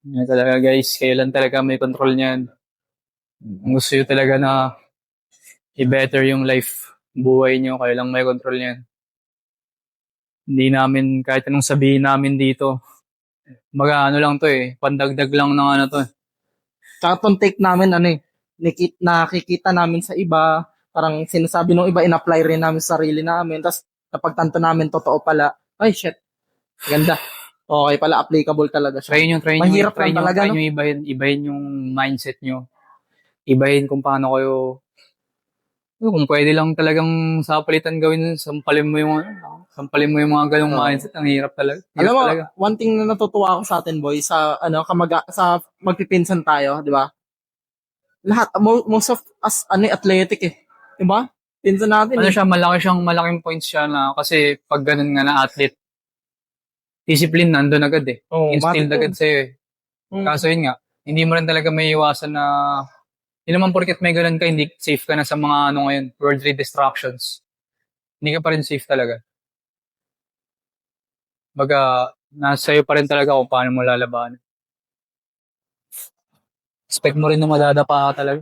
Yan talaga guys, kayo lang talaga may control niyan. Kung gusto nyo talaga na i-better yung life, buhay nyo, kayo lang may control niyan. Hindi namin, kahit anong sabihin namin dito, ano lang to eh, pandagdag lang ng ano to eh. Tsaka tong take namin, nakikita namin sa iba, parang sinasabi ng iba, in-apply rin namin sa sarili namin, tapos napagtanto namin, totoo pala, ay shit, ganda. Okay pala, applicable talaga siya. Mahirap lang talaga, no? Ibahin yung mindset nyo. Ibahin kung paano kayo, kung pwede lang talagang sapalitan gawin, sampalin mo yung mga ganong mindset, ang hirap talaga. Alam Hirap mo, talaga. one thing na natutuwa ako sa atin, boy, sa sa magpipinsan tayo, di ba? Lahat, most of us, athletic eh. Di ba? Pinsan natin Ano eh. siya, malaking points siya na, kasi pag ganun nga na athlete, discipline nandun agad eh. Oo, matik Instilled agad yun. sa'yo eh. Mm. Kaso yun nga, hindi mo rin talaga may iwasan na, hindi naman porket may ganun ka, hindi safe ka na sa mga ano ngayon, worldly distractions. Hindi ka pa rin safe talaga. Baga, nasa sa'yo pa rin talaga kung paano mo lalabanan. Expect mo rin na madadapa ka talaga.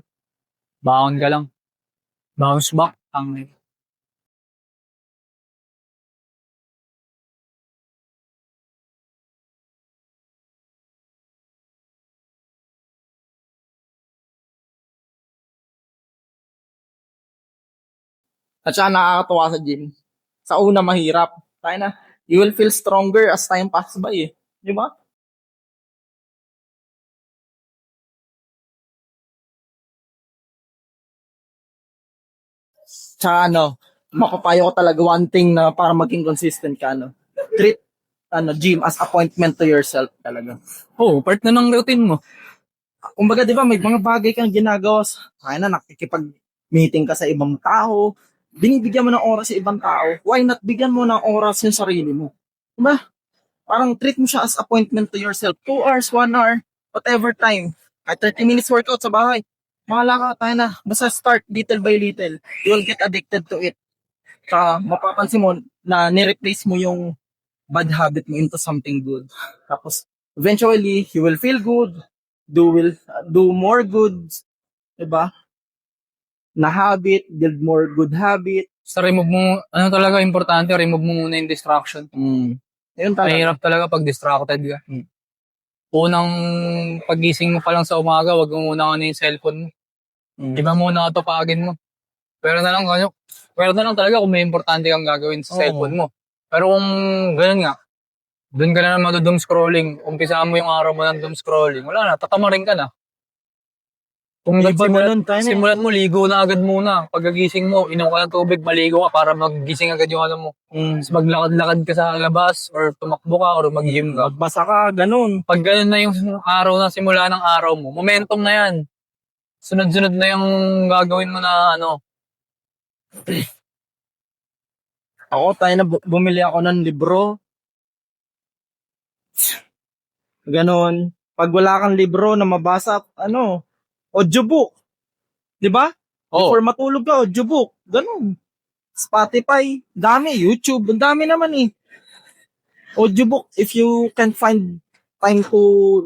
Baon ka lang. Bounce back. Ang At saka nakakatuwa sa gym. Sa una mahirap. Tayo na, you will feel stronger as time passes by eh. Di ba? Tsaka mapapayo ko talaga one thing na para maging consistent ka, treat gym as appointment to yourself talaga. part na ng routine mo. Kumbaga, di ba, may mga bagay kang ginagawa kaya na nakikipag-meeting ka sa ibang tao, binibigyan mo ng oras sa ibang tao, why not bigyan mo ng oras yung sarili mo? Di ba? Parang treat mo siya as appointment to yourself. 2 hours, 1 hour, whatever time. Kahit 30 minutes workout sa bahay. Mahala ka, tayo na. Basta start little by little. You will get addicted to it. Saka mapapansin mo na nireplace mo yung bad habit mo into something good. Tapos, eventually, you will feel good, do more goods, diba? Na habit, build more good habit. Sa remove mo, ano talaga importante, remove mo muna yung distraction. Yun talaga. Mahirap talaga pag distracted ka. Unang pagising mo pa lang sa umaga, wag mo muna ano yung cellphone mo. Iba muna katupagin mo. Pero na lang talaga kung may importante kang gagawin sa cellphone mo. Pero kung ganun nga, doon ka na naman doom scrolling, umpisahan mo yung araw mo ng doom scrolling, wala na, tatamarin ka na. Kung simulan mo, ligo na agad muna. Pagkagising mo, inom ka ng tubig, maligo ka para magising agad yung ano mo. Tapos maglakad-lakad ka sa labas, or tumakbo ka, or mag-gym ka. Magbasa ka, ganun. Pag ganun na yung araw na simula ng araw mo, momentum na yan. Sunod-sunod na yung gagawin mo na ano. Ako, tayo na bumili ako ng libro. Ganon. Pag wala kang libro na mabasa, audiobook. Di ba? Before matulog ka, audiobook. Ganon. Spotify, dami. YouTube, ang dami naman eh. Audiobook, if you can find time to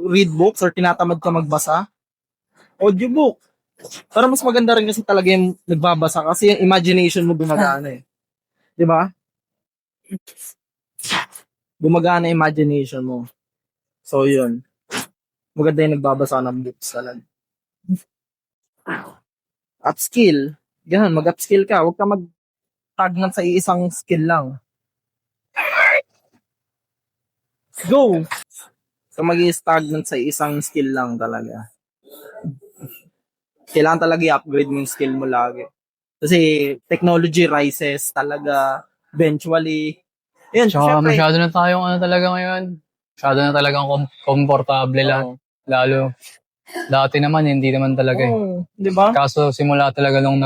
read books or tinatamad ka magbasa, audiobook. Pero mas maganda rin kasi talaga yung nagbabasa kasi yung imagination mo gumagana eh. Di ba? Gumagana yung imagination mo. So, yun. Maganda yung nagbabasa ng books talaga. Upskill. Ganun, mag-upskill ka. Huwag ka mag-stagnant sa isang skill lang. Go! So, mag-stagnant sa isang skill lang talaga. Kailangan talaga i-upgrade mo yung skill mo lagi. Kasi technology rises talaga eventually. Yun, Tsaka masyado na tayong ano talaga ngayon. Masyado na talagang komportable lang. Lalo, dati naman, hindi naman talaga eh. Di ba? Kaso simula talaga nung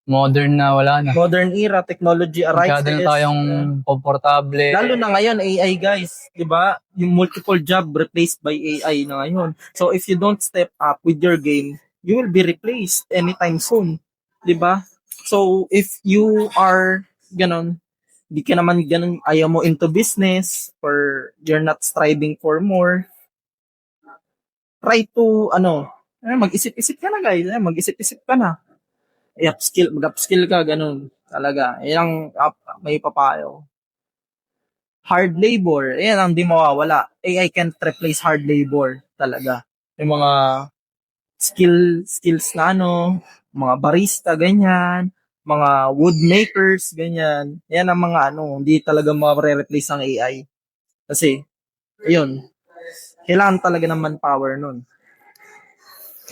modern na, wala na. Modern era, technology arises. Masyado na tayong komportable. Lalo na ngayon, AI guys. Di ba? Yung multiple job replaced by AI na ngayon. So if you don't step up with your game, you will be replaced anytime soon. Di ba? So if you are ganon, di ka naman ganon, ayaw mo into business or you're not striving for more, try to, mag-isip-isip ka na, guys. Mag-isip-isip ka na. Mag-upskill ka, ganun. Talaga. Yan ang may papayo. Hard labor, yan ang di mawawala. AI can't replace hard labor talaga. Yung mga skills na mga barista, ganyan, mga wood makers, ganyan. Yan ang mga hindi talaga ma-replace ng AI. Kasi, ayun, kailangan talaga ng manpower nun.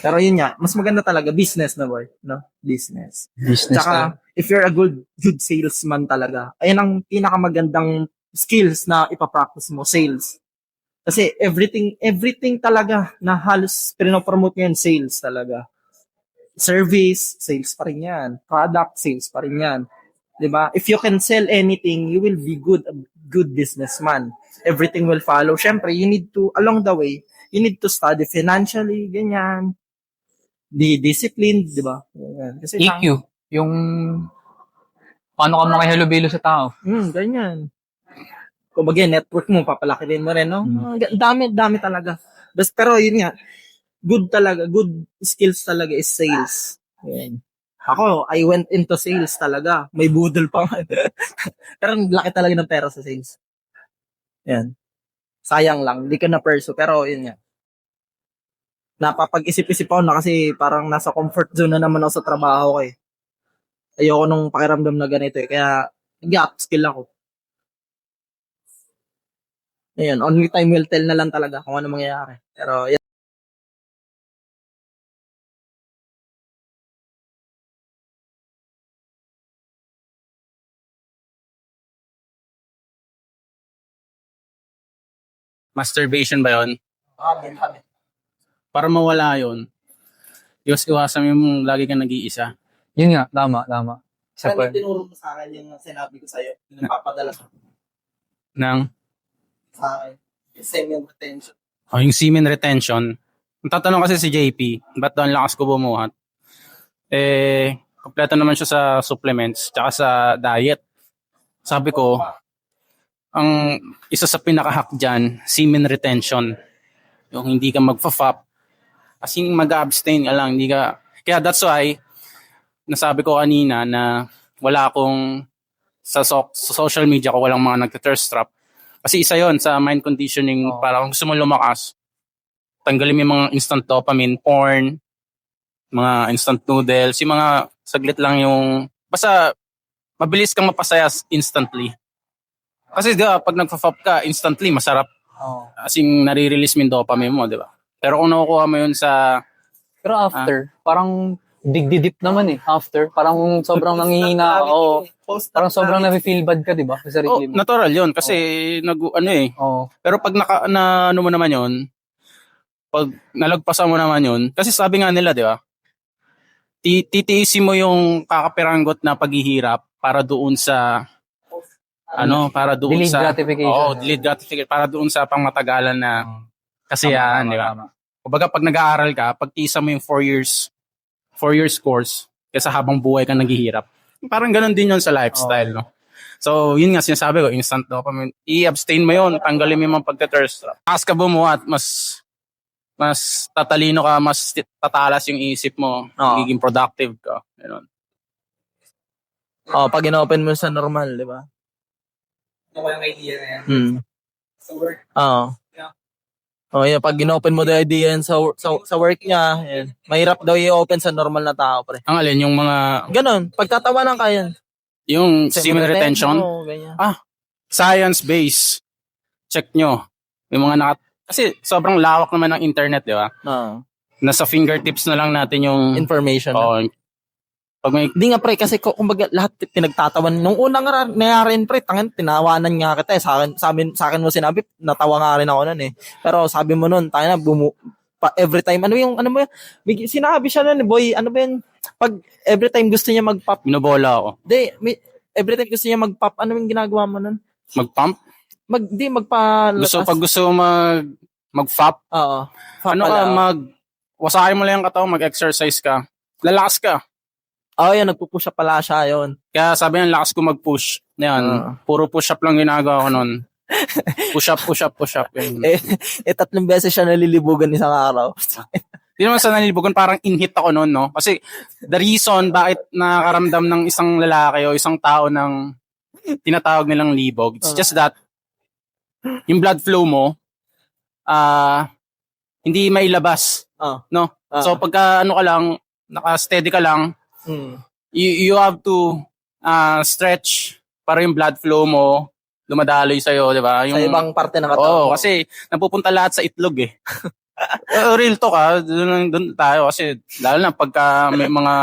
Pero yun nga, mas maganda talaga business na boy, no? Business. Tsaka, if you're a good salesman talaga, ayan ang pinakamagandang skills na ipapractice mo, sales. Kasi everything talaga na halos pinopromote ngayon, sales talaga. Service, sales pa rin yan. Product, sales pa rin yan. 'Di ba? If you can sell anything, you will be good businessman. Everything will follow. Syempre, you need to, along the way, you need to study financially, ganyan. Discipline, 'di ba? Kasi EQ, yung paano ka makihilubilo sa tao. Ganyan. Kumbaga, network mo, papalaki din mo rin, no? Dami talaga. Pero yun nga, good skills talaga is sales. Yan. Ako, I went into sales talaga. May budol pa nga. Pero laki talaga ng pera sa sales. Yan. Sayang lang, hindi ko na pursue. Pero yun nga. Napapag-isip-isip ako na kasi parang nasa comfort zone na naman ako sa trabaho ko eh. Ayoko nung pakiramdam na ganito eh. Kaya, nag-upskill ako. Ayun, only time will tell na lang talaga kung ano mangyayari. Pero, yan. Masturbation ba yun? Habit. Para mawala yun, iwas-iwasan yung lagi kang nag-iisa. Yun nga, tama. Isa Kaya pa. tinuro mo sa akin yung sinabi ko sa'yo, yung napapadala Nang, sa akin. Yung semen retention. yung semen retention. Ang tatanong kasi si JP, ba't daw ang lakas ko bumuhat? Kompleto naman siya sa supplements, tsaka sa diet. Sabi ko, ang isa sa pinaka-hack dyan, semen retention. Yung hindi ka magfa-fap, kasi mag-abstain ka lang. Kaya that's why, nasabi ko kanina na wala akong, sa social media ko, walang mga nagte-thirst trap. Kasi isa yon sa mind conditioning, para kung gusto mo lumakas, tanggalin mo yung mga instant dopamine, porn, mga instant noodles, yung mga saglit lang yung, basta mabilis kang mapasaya instantly. Kasi diba, pag nagfa-fap ka, instantly, masarap. As in, nare-release mo yung dopamine mo, di ba? Pero kung nakukuha mo yun sa... Pero after, parang digdidip naman eh. After, parang sobrang nanghihina. Parang sobrang na-feel bad ka, di ba? Sa sarili mo. Natural yun. Kasi, Pero pag ano mo naman yun, pag nalagpasan mo naman yun, kasi sabi nga nila, di ba? Titiisin mo yung kakapiranggot na paghihirap para doon sa para doon delayed sa gratification. delayed gratification para doon sa pangmatagalan na kasiyahan, di ba? Kumbaga pag nag-aaral ka, pagtisa mo yung 4 years course kaysa habang buhay ka naghihirap. Parang ganun din yun sa lifestyle, no? So, yun nga sinasabi ko, instant dopamine. I-abstain mo yun, tanggalin mo yung mga pagka-thirst. As ka bumuhat, mas tatalino ka, mas tatalas yung isip mo, magiging productive ka. Ganun. Pag in-open mo sa normal, di ba? Ako yung idea na yan. Sa work. Yun, pag in-open mo the idea yan sa work niya, yan. Mahirap daw i-open sa normal na tao, pre. Ang alin, yung mga... Ganon, pagtatawanan ka yan. Yung semen retention? Science-based. Check nyo. Yung mga kasi sobrang lawak naman ng internet, di ba? Nasa fingertips na lang natin yung... Information. Hindi nga pre, kasi kumbaga lahat pinagtatawan. Nung unang nangyari pre, tinawanan nga kita eh. Sa akin mo sinabi, natawa nga rin ako nun eh. Pero sabi mo nun, every time, sinabi siya nun, boy, ano ba yun? Pag every time gusto niya mag-pop. Binobola ako. Every time gusto niya mag-pop, ano yung ginagawa mo nun? Mag-pump? Pag gusto mag-fap? Oo. Wasakin mo lang yung katawan, mag-exercise ka. Lalakas ka. Yan, nagpo-push up pala siya yun. Kaya sabi niya, lakas ko mag-push. Yan, puro push up lang ginagawa ko nun. Push up. Yun. Tatlong beses siya nalilibugan isang araw. Hindi naman sa nalilibugan, parang in-hit ako noon, no? Kasi the reason bakit nakakaramdam ng isang lalaki o isang tao ng tinatawag nilang libog, it's just that yung blood flow mo, hindi mailabas, no? So pagka ano ka lang, naka-steady ka lang, you have to stretch para yung blood flow mo dumadaloy sa'yo, di ba? Sa ibang parte ng katawan. Oo, kasi napupunta lahat sa itlog eh. Real talk doon tayo kasi lalo na pagka may mga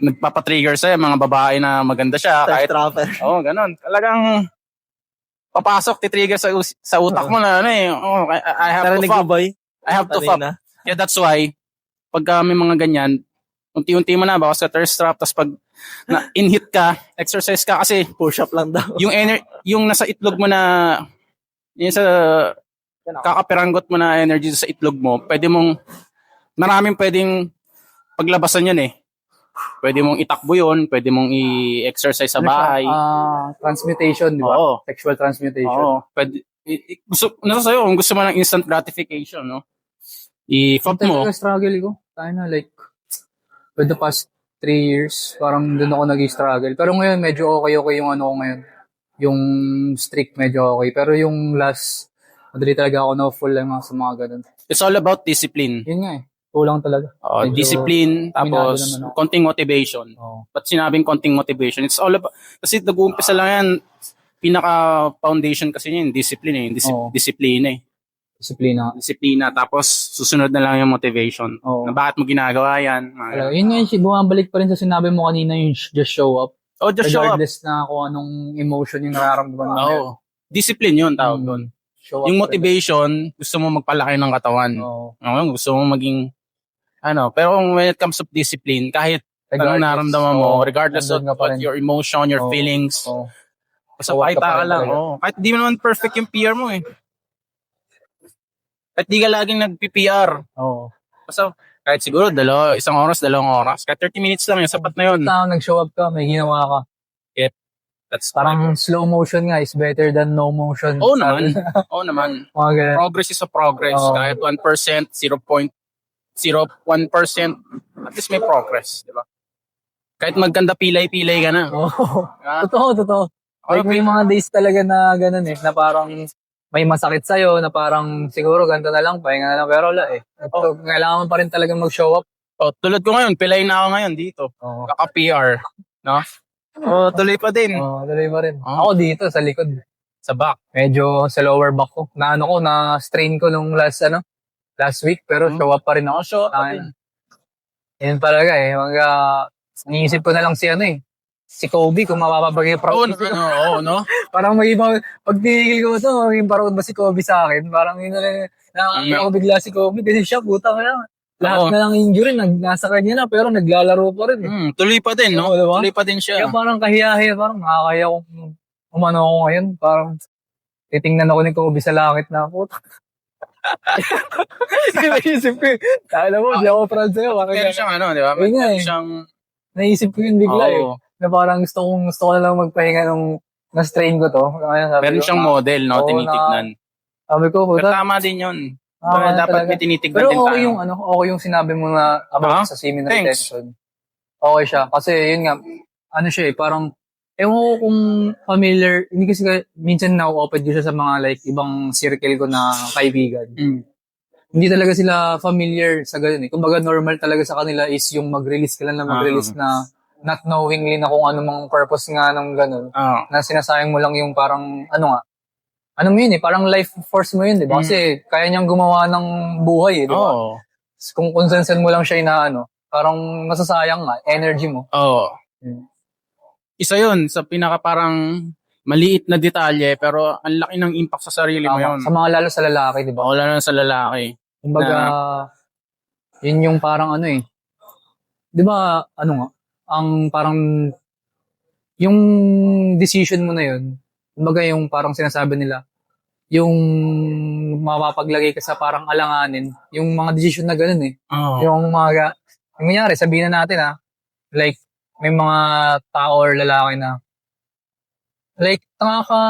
nagpapatrigger sa'yo, mga babae na maganda siya. Thirst Kahit, trapper. ganun. Talagang papasok, titrigger sa utak mo na ano eh. I have to Narinig fuck. mo, boy? I have to fuck. Kanina? Yeah, that's why, pagka may mga ganyan, unti-unti mo na, baka sa thirst trap, tapos pag in-hit ka, exercise ka, kasi Push up lang daw. yung nasa itlog mo na, yung sa kakapiranggot mo na energy sa itlog mo, maraming pwedeng paglabasan yun eh. Pwede mong itakbo yun, pwede mong i-exercise sa bahay. Transmutation, di ba? Oo. Sexual transmutation. Oo. Pwede, nasa sa'yo, kung gusto mo ng instant gratification, no? I-fuck mo. Ito struggle ko. Tayo na, like, for the past 3 years, parang doon ako nag-struggle. Pero ngayon, medyo okay yung ano ko ngayon. Yung streak, medyo okay. Pero yung last, madali talaga ako na-full lang sa mga ganun. It's all about discipline. Yun nga eh. Kulang talaga. Medyo Discipline, tapos naman ako. konting motivation. Oo. Ba't sinabing konting motivation? It's all about, kasi nag-uumpisa lang yan, pinaka-foundation kasi yun, discipline eh. Oo. Disiplina eh. Disiplina. Tapos susunod na lang yung motivation. Oo. Na bakit mo ginagawa yan? Talaga. Yun nga yung bumabalik pa rin sa sinabi mo kanina, yung just show up. Just show up. Regardless na kung anong emotion yung nararamdaman mo. Oo. Discipline yun, tawag doon. Show up Yung pa rin. motivation, gusto mo magpalaki ng katawan. Oo. Gusto mo maging, pero when it comes to discipline, kahit anong naramdaman mo, regardless of nandun ka pa what rin. your emotion, your feelings, Oo. basta Show up pakita ka pa ka rin lang. talaga. Kahit di mo naman perfect yung PR mo eh. Kahit di ka laging nag-PR. Oo. Basta kahit siguro isang oras, 2 oras. Kahit 30 minutes lang yun, sapat na yun. Basta nag-show up ka, may ginawa ka. That's Parang slow motion nga is better than no motion. Oo naman. Oo naman. Mga ganun. Progress is a progress. Oo. Kahit 1%, 0.01%, at least may progress. Di ba? Kahit magkanda pilay-pilay ka na. Oo. Ah. Totoo. Like may mga days talaga na ganun eh, na parang may masakit sa'yo, na parang siguro ganito na lang, pahinga na lang, pero wala eh. So, kailangan mo pa rin talagang mag-show up. Tulad ko ngayon, pilay na ako ngayon dito. Oo. Kaka-PR. No? Tuloy pa din. Oo, tuloy pa rin. Oo. Ako dito, sa likod. Sa back. Medyo sa lower back ko. Na-strain ko nung last week, pero show up pa rin ako. Show up pa din. Yun talaga eh. Iniisip ko na lang si Kobe, kung mapapagay proud ko. No? Parang may iba, pag tinigil ko ito, maging proud ba si Kobe sa akin? Parang yun na lang, nakakita ko bigla si Kobe, kasi siya, puta ka lang. Lahat na lang injury, nasa kanya na, pero naglalaro pa rin. Tuloy pa din, no? Oo, diba? Tuloy pa din siya. Kaya parang kahiyahe, parang nakakaya kong umano ako ngayon. Parang titingnan ako ni Kobe sa langit na, puta. Naisip ko alam mo, di ako proud sa'yo. Meron siyang di ba? Yun nga Meron eh. siyang, Naisip ko yun bigla eh. Oo. Na parang gusto ko na lang magpahinga nung na-strain ko to. Kaya sabi Meron ko, siyang model, no? oo, Tinitignan. Sabi ko, Pero puta. tama din yun. Dapat Dapat may tinitignan pero din okay tayo. okay yung sinabi mo na about sa semen Thanks. retention. Okay siya. Kasi yun nga, siya eh, parang, ewan ko kung familiar, hindi kasi minsan na-open ko siya sa mga like, ibang circle ko na kaibigan. Hindi talaga sila familiar sa ganun eh. Kumbaga normal talaga sa kanila is yung mag-release ka lang na mag-release na not knowingly na kung ano mang purpose nga ng ganun. Na sinasayang mo lang yung parang, ano mo yun eh, parang life force mo yun, di ba? Kasi kaya niyang gumawa ng buhay eh, di ba? Oo. Kung konsensan mo lang siya na parang masasayang nga, energy mo. Oo. Isa yun, sa pinaka parang maliit na detalye, pero ang laki ng impact sa sarili mo yun. Sa mga lalo sa lalaki, di ba? Wala na sa lalaki. Kumbaga, yun yung parang di ba, ang parang, yung decision mo na yun, kumbaga yung parang sinasabi nila, yung mapapaglagay ka sa parang alanganin, yung mga decision na ganun eh. Yung nangyari, sabihin na natin like, may mga tao or lalaki na Like,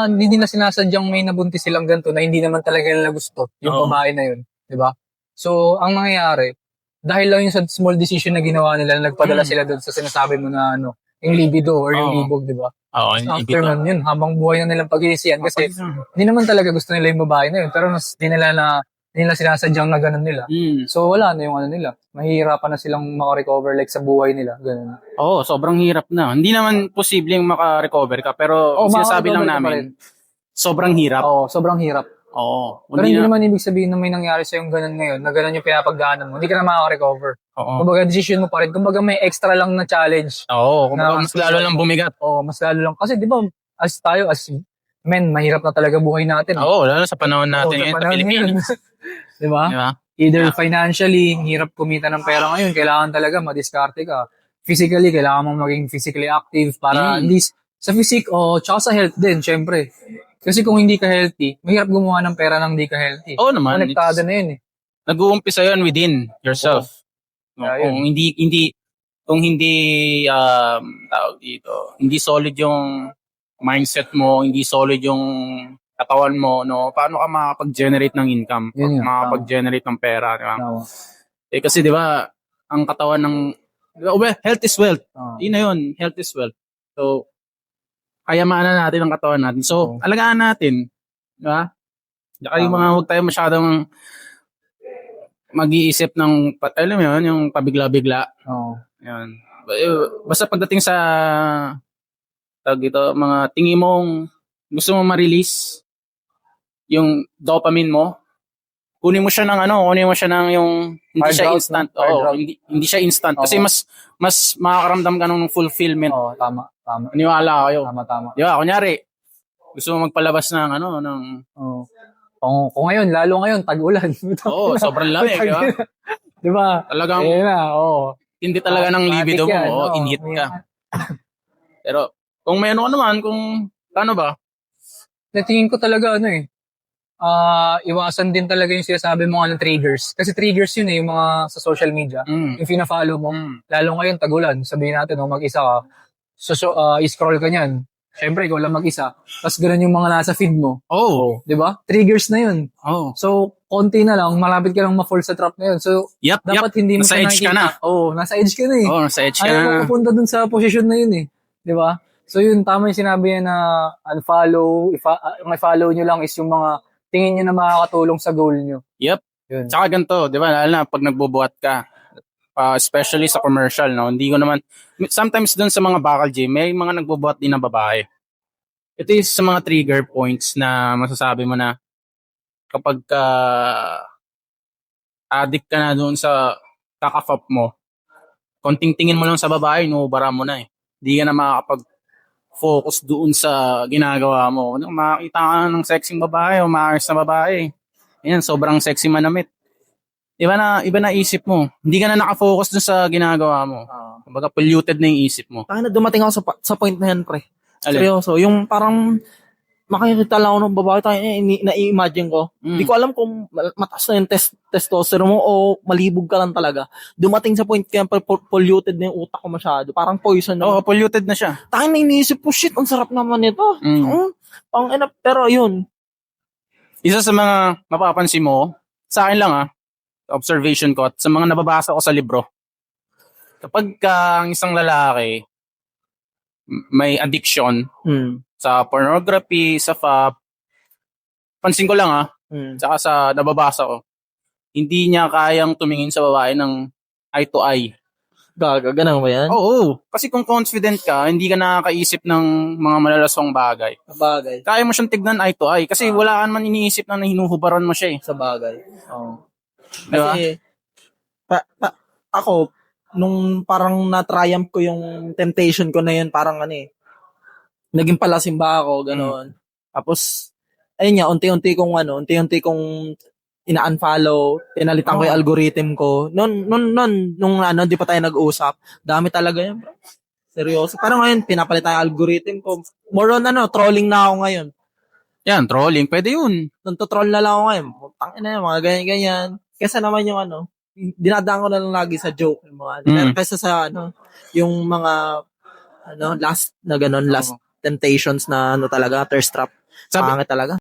hindi nila sinasadyang may nabuntis silang ganito na hindi naman talaga nila gusto yung Oo. babae na yun. Di ba? So, ang nangyayari, dahil lang yung sa small decision na ginawa nila, nagpadala sila doon sa sinasabi mo na yung libido or yung Oo. libog, di ba? Oo, After nun yun, habang buhay na nilang pag-iisiyan kasi hindi naman talaga gusto nila yung babae na yun, pero hindi nila sinasadyang na ganun nila. So, wala na yung nila. Mahihirapan na silang makarecover like sa buhay nila. Ganun. Oo, sobrang hirap na. Hindi naman posibleng maka-recover ka, pero Oo, sinasabi lang makarecover ka pa namin, rin. sobrang hirap. Oo, sobrang hirap. Oo. Pero hindi naman ibig sabihin na may nangyari sa yung ganun ngayon, na ganun yung pinapagdaanan mo. Hindi ka na makaka-recover. Oo. Kumbaga, decision mo pa rin. Kumbaga, may extra lang na challenge. Oo, kumbaga mas lalo lang bumigat. Oo, mas lalo lang. Kasi di ba, as men, mahirap na talaga buhay natin. Oo, lalo sa panahon natin Oo, ngayon sa panahon Pilipinas. Di ba? Di ba? Either financially, hirap kumita ng pera ngayon, kailangan talaga madiskarte ka. Physically, kailangan mong maging physically active para at least sa physique tsaka sa health din, syempre. Kasi kung hindi ka healthy, mahirap gumawa ng pera nang hindi ka healthy. Oo naman. Konektado na yun eh. Nag-uumpisa yun within yourself. Kaya Kung hindi tawag dito, hindi solid yung mindset mo, hindi solid yung katawan mo, no? Paano ka makakapag-generate ng income? Yun nga, Makakapag-generate ng pera, di ba? Tama. Kasi di ba, ang katawan ng, health is wealth. Yun na yun, health is wealth. So, kayamaan na natin ang katawan natin. So, alagaan natin. Di ba? Saka yung huwag tayo masyadong mag-iisip ng, alam mo yun, yung pabigla-bigla. Oo. Yan. Basta pagdating sa tawag dito, mga tingin mong gusto mo ma-release yung dopamine mo, kunin mo siya ng yung hindi Hard siya route, instant. no? Hard Oo, route. hindi siya instant kasi mas makakaramdam ka ng fulfillment. Oo, tama. Niwala kayo. Tama. Di ba? Kunyari, gusto mo magpalabas ng Oo. Kung ngayon, lalo ngayon, tag-ulan. Oo, sobrang lamig, di ba? Di ba? Talagang oo. hindi talaga ng libido mo, Yan, inhit ka. Pero kung may kung paano ba? Natingin ko talaga iwasan din talaga yung sinasabi mo triggers. Kasi triggers yun yung mga sa social media. Yung fina-follow mo. Lalo ngayon, tag-ulan. Sabihin natin, mag-isa ka. I-scroll ka niyan. Siyempre, ikaw lang mag-isa. Tapos ganun yung mga nasa feed mo. Oh. Di ba? Triggers na yun. Oh. So, konti na lang, malapit ka lang ma-fall sa trap na yun. So, dapat hindi mo nasa edge ka na. Nasa edge ka na eh. Nasa edge ka Ayaw na. mo pupunta dun sa posisyon na yun eh. Di ba? So, yun, tama yung sinabi niya na unfollow. Ang i-follow nyo lang is yung mga tingin nyo na makakatulong sa goal nyo. Yep. Yun. Tsaka ganito, di ba? Lalo na pag nagbubuhat ka, especially sa commercial, no? Hindi ko naman, sometimes dun sa mga bakal gym, may mga nagbubuhat din na babae. Ito is sa mga trigger points na masasabi mo na kapag addict ka na doon sa kakafop mo, konting tingin mo lang sa babae, nubara mo na eh. Hindi ka na makakapag-focus doon sa ginagawa mo. Makakita ka ng sexy babae o maayos na babae. Ayan, sobrang sexy manamit. Iba na isip mo. Hindi ka na nakafocus doon sa ginagawa mo. Kumbaga polluted na yung isip mo. Kaya na dumating ako sa point na yan, pre. Alin? Seryoso. Yung parang makikita lang ako ng babae tayo, na-imagine ko. Hindi ko alam kung mataas na yung testosterone mo o malibog ka lang talaga. Dumating sa point kaya polluted na yung utak ko masyado. Parang poison na. Oo, polluted na siya. Tayo na iniisip ko, shit, ang sarap naman nito. Pero yun. Isa sa mga mapapansin mo, sa akin lang observation ko at sa mga nababasa ko sa libro, kapag ang isang lalaki may addiction sa pornography, sa fap, pansin ko lang tsaka sa nababasa ko, hindi niya kayang tumingin sa babae ng eye to eye. Gaga, ganun ba yan? Oo. Kasi kung confident ka, hindi ka nakakaisip ng mga malalaswang bagay. Bagay. Kaya mo siyang tignan eye to eye kasi wala ka naman iniisip na hinuhubaran mo siya eh. Sa bagay. Oo. Diba? Kasi, ako, nung parang na-triumph ko yung temptation ko na yun, parang naging palasimba ako, gano'n. Tapos, ayun nga, unti-unti kong ina-unfollow, pinalitan ko yung algorithm ko. Nung di pa tayo nag-usap, dami talaga yan, bro. Seryoso. Parang ngayon, pinapalitan yung algorithm ko. More on trolling na ako ngayon. Yan, trolling. Pwede yun. Nagtotroll na lang ako ngayon. Tangina yan, mga ganyan-ganyan. Kesa naman yung dinadaan ko na lang lagi sa joke. Yung mga, kesa sa yung mga, last na gano'n, last temptations na ano talaga, thirst trap. Sabi- Pangit talaga.